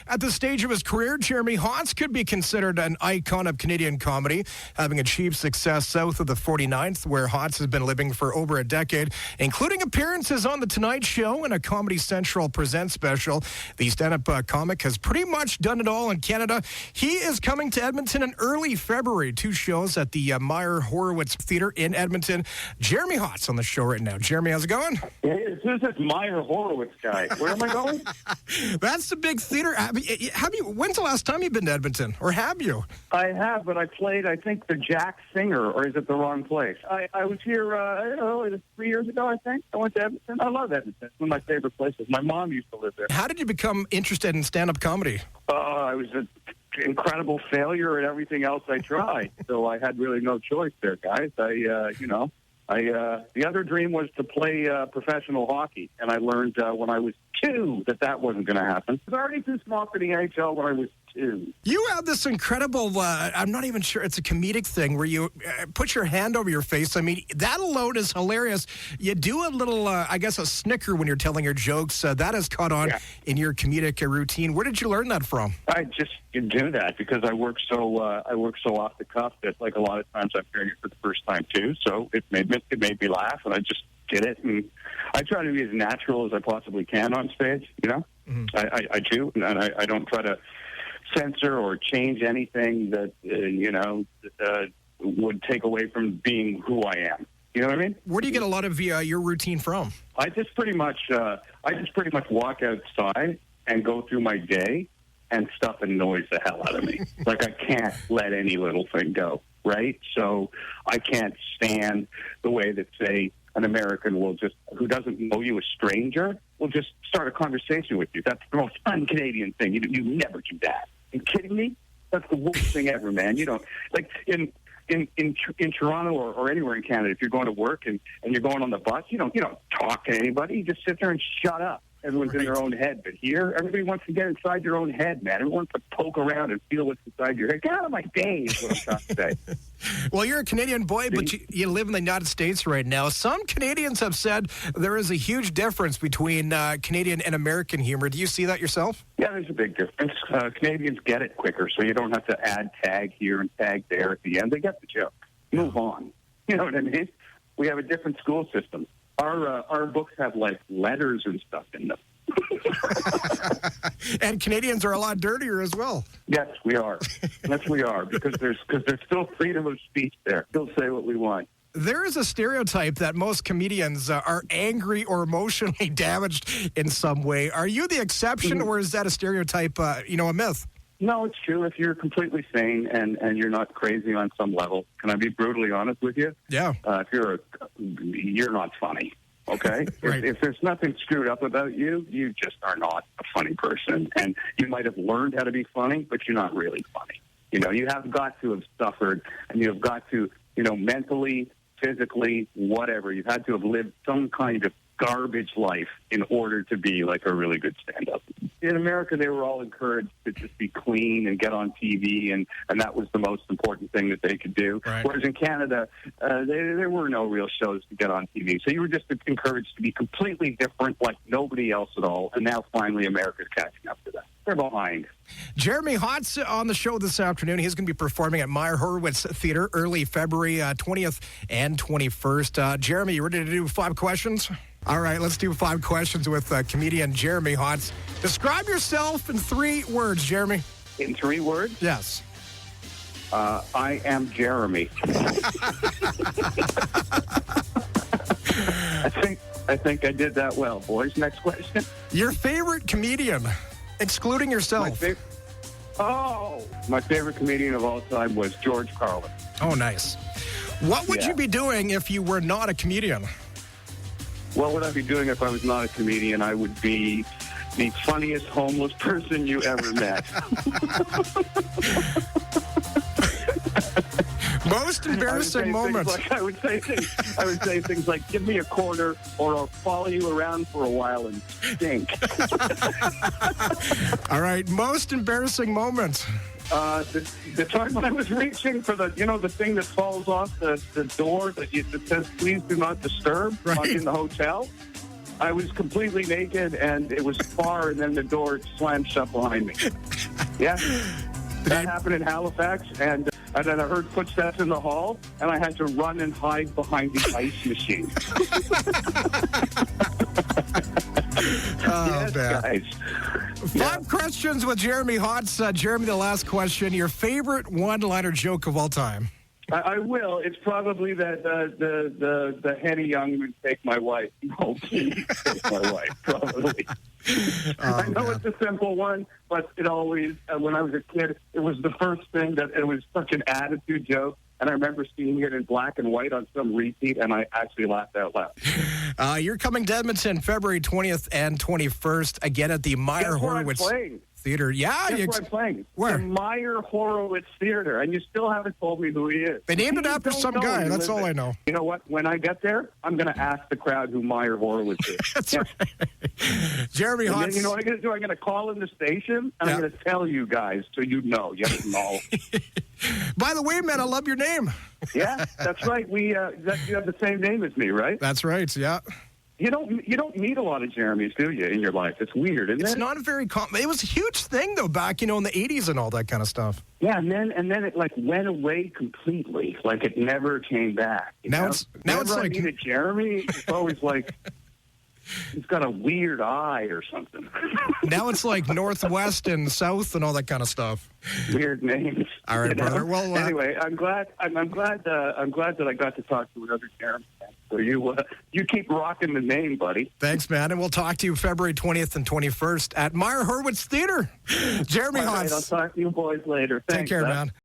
At this stage of his career, Jeremy Hotz could be considered an icon of Canadian comedy, having achieved success south of the 49th, where Hotz has been living for over a decade, including appearances on The Tonight Show and a Comedy Central Presents special. The stand-up comic has pretty much done it all in Canada. He is coming to Edmonton in early February. 2 shows at the Meyer Horowitz Theatre in Edmonton. Jeremy Hotz on the show right now. Jeremy, how's it going? Hey, who's this Meyer Horowitz guy? Where am I going? That's the big theater. Have you? When's the last time you've been to Edmonton, or have you? I have, but I played, I think, the Jack Singer, or is it the wrong place? I was here, 3 years ago, I think. I went to Edmonton. I love Edmonton. It's one of my favorite places. My mom used to live there. How did you become interested in stand-up comedy? I was an incredible failure at everything else I tried, so I had really no choice there, guys. The other dream was to play professional hockey, and I learned when I was 2 that wasn't going to happen. I was already too small for the NHL when I was 2. You have this incredible, I'm not even sure, it's a comedic thing where you put your hand over your face. I mean, that alone is hilarious. You do a little, I guess, a snicker when you're telling your jokes. That has caught on in your comedic routine. Where did you learn that from? I just do that because I work so off the cuff that, like, a lot of times I'm hearing it for the first time too. So it made me laugh, and I just did it. And I try to be as natural as I possibly can on stage. You know, I do, and I don't try to censor or change anything that would take away from being who I am. You know what I mean? Where do you get a lot of your routine from? I just pretty much walk outside and go through my day, and stuff annoys the hell out of me. Like, I can't let any little thing go, right? So I can't stand the way that, say, an American will just, who doesn't know you, a stranger, will just start a conversation with you. That's the most un-Canadian thing. You never do that. Are you kidding me? That's the worst thing ever, man. You don't, like, in Toronto or anywhere in Canada, if you're going to work and you're going on the bus, you don't talk to anybody. You just sit there and shut up. Everyone's in their own head. But here, everybody wants to get inside their own head, man. Everyone wants to poke around and feel what's inside your head. Get out of my day is what I'm trying to say. Well, you're a Canadian boy, but you live in the United States right now. Some Canadians have said there is a huge difference between Canadian and American humor. Do you see that yourself? Yeah, there's a big difference. Canadians get it quicker, so you don't have to add tag here and tag there at the end. They get the joke. Move on. You know what I mean? We have a different school system. Our books have, like, letters and stuff in them. And Canadians are a lot dirtier as well. Yes, we are. Yes, we are, because there's still freedom of speech there. Still say what we want. There is a stereotype that most comedians are angry or emotionally damaged in some way. Are you the exception, or is that a stereotype, a myth? No, it's true. If you're completely sane and you're not crazy on some level, can I be brutally honest with you? Yeah. If you're not funny, okay? Right. If there's nothing screwed up about you, you just are not a funny person. And you might have learned how to be funny, but you're not really funny. You know, you have got to have suffered, and you have got to, mentally, physically, whatever, you've had to have lived some kind of garbage life in order to be like a really good stand-up. In America, they were all encouraged to just be clean and get on TV, and that was the most important thing that they could do. Right. Whereas in Canada, there were no real shows to get on TV. So you were just encouraged to be completely different, like nobody else at all. And now finally America's catching up to that. They're behind. Jeremy Hotz on the show this afternoon. He's going to be performing at Meyer Horowitz Theatre early February 20th and 21st. Jeremy, you ready to do 5 questions? All right, let's do 5 questions with comedian Jeremy Hotz. Describe yourself in 3 words, Jeremy. In 3 words? Yes. I am Jeremy. I think I did that well, boys. Next question. Your favorite comedian, excluding yourself. My favorite comedian of all time was George Carlin. Oh, nice. What would you be doing if you were not a comedian? What would I be doing if I was not a comedian? I would be the funniest homeless person you ever met. Most embarrassing moments. I would say things like, give me a quarter or I'll follow you around for a while and stink. All right, most embarrassing moments. The time when I was reaching for the thing that falls off the door that says, please do not disturb in the hotel. I was completely naked, and it was far, and then the door slammed shut behind me. Yeah, that happened in Halifax, and then I heard footsteps in the hall, and I had to run and hide behind the ice machine. Oh, yes, man. guys. Five questions with Jeremy Hotz. Jeremy, the last question. Your favorite one-liner joke of all time? I will. It's probably that the Henny Youngman take my wife. No, please take my wife. Probably. I know it's a simple one, but it always. When I was a kid, it was the first thing that it was such an attitude joke, and I remember seeing it in black and white on some repeat, and I actually laughed out loud. You're coming to Edmonton February 20th and 21st again at the Meyer Horowitz Theater. Yeah, Guess where I'm playing? Where? The Meyer Horowitz Theater, and you still haven't told me who he is. They named it after some guy. That's all I know. You know what? When I get there, I'm going to ask the crowd who Meyer Horowitz is. That's right. Jeremy And Hotz. then, you know what I'm going to do? I'm going to call in the station, and I'm going to tell you guys so you know. You have to know. By the way, man, I love your name. Yeah, that's right. You have the same name as me, right? That's right, yeah. You don't meet a lot of Jeremys, do you, in your life? It's weird, isn't it? It's not a very common. It was a huge thing though back, in the 80s and all that kind of stuff. Yeah, and then it like went away completely. Like it never came back. Now it's Whenever I like meet a Jeremy, it's always like he's got a weird eye or something. now it's like Northwest and South and all that kind of stuff. Weird names. All right, brother. Well, anyway, I'm glad that I got to talk to another Jeremy. So you keep rocking the name, buddy. Thanks, man. And we'll talk to you February 20th and 21st at Meyer Horowitz Theater. Jeremy Hotz. I'll talk to you boys later. Thanks, Take care, man.